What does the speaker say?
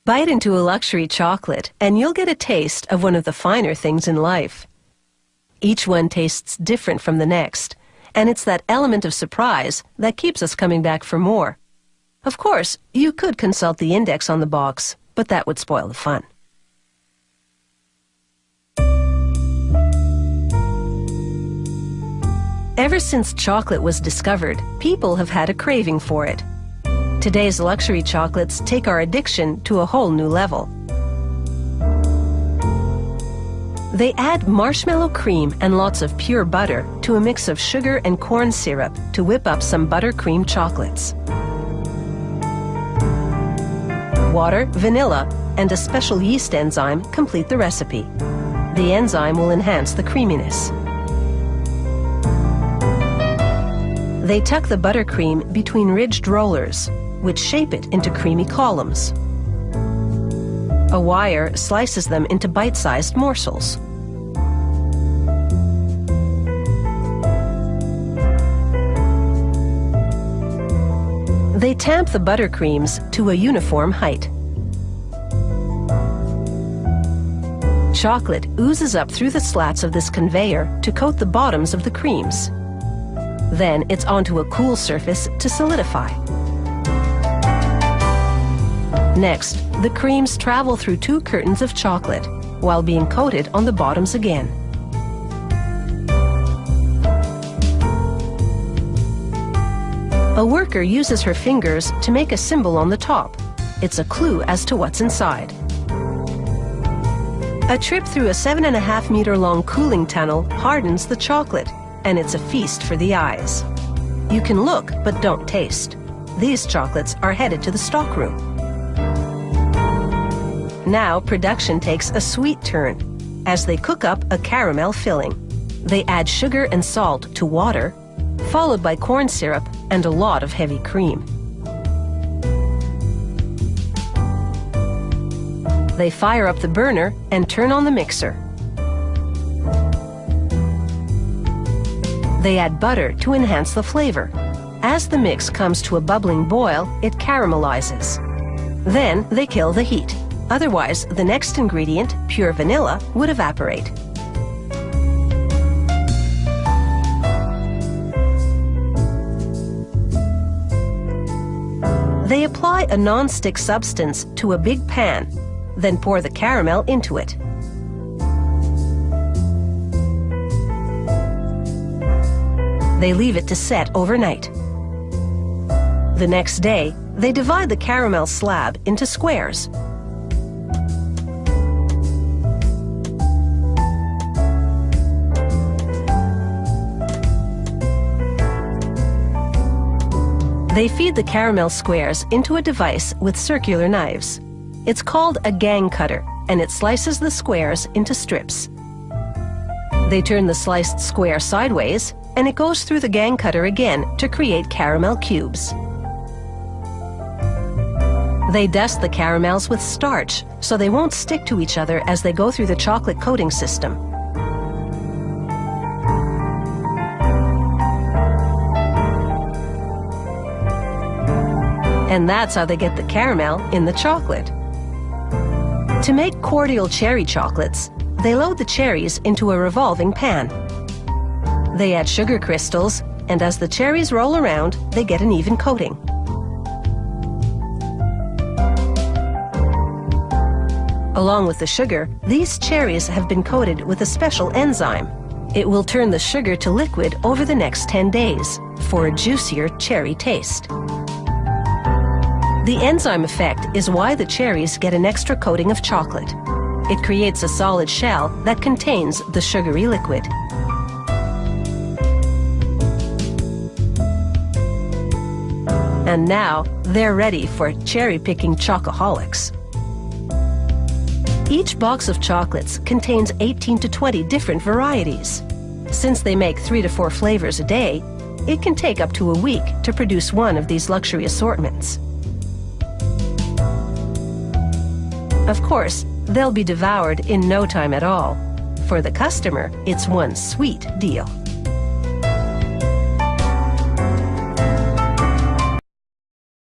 Bite into a luxury chocolate and you'll get a taste of one of the finer things in life. Each one tastes different from the next, and it's that element of surprise that keeps us coming back for more. Of course, you could consult the index on the box, but that would spoil the fun. Ever since chocolate was discovered, people have had a craving for it. Today's luxury chocolates take our addiction to a whole new level. They add marshmallow cream and lots of pure butter to a mix of sugar and corn syrup to whip up some buttercream chocolates. Water, vanilla, and a special yeast enzyme complete the recipe. The enzyme will enhance the creaminess. They tuck the buttercream between ridged rollers, which shape it into creamy columns. A wire slices them into bite-sized morsels. They tamp the buttercreams to a uniform height. Chocolate oozes up through the slats of this conveyor to coat the bottoms of the creams. Then it's onto a cool surface to solidify. Next, the creams travel through 2 curtains of chocolate, while being coated on the bottoms again. A worker uses her fingers to make a symbol on the top. It's a clue as to what's inside. A trip through a 7.5-meter-long cooling tunnel hardens the chocolate, and it's a feast for the eyes. You can look, but don't taste. These chocolates are headed to the stockroom. Now production takes a sweet turn as they cook up a caramel filling. They add sugar and salt to water, followed by corn syrup and a lot of heavy cream. They fire up the burner and turn on the mixer. They add butter to enhance the flavor. As the mix comes to a bubbling boil, it caramelizes. Then they kill the heat. Otherwise, the next ingredient, pure vanilla, would evaporate. They apply a non-stick substance to a big pan, then pour the caramel into it. They leave it to set overnight. The next day, they divide the caramel slab into squares. They feed the caramel squares into a device with circular knives. It's called a gang cutter, and it slices the squares into strips. They turn the sliced square sideways, and it goes through the gang cutter again to create caramel cubes. They dust the caramels with starch, so they won't stick to each other as they go through the chocolate coating system. And that's how they get the caramel in the chocolate. To make cordial cherry chocolates, they load the cherries into a revolving pan. They add sugar crystals, and as the cherries roll around, they get an even coating. Along with the sugar, these cherries have been coated with a special enzyme. It will turn the sugar to liquid over the next 10 days for a juicier cherry taste. The enzyme effect is why the cherries get an extra coating of chocolate. It creates a solid shell that contains the sugary liquid. And now, they're ready for cherry-picking chocoholics. Each box of chocolates contains 18 to 20 different varieties. Since they make 3 to 4 flavors a day, it can take up to a week to produce one of these luxury assortments. Of course, they'll be devoured in no time at all. For the customer, it's one sweet deal.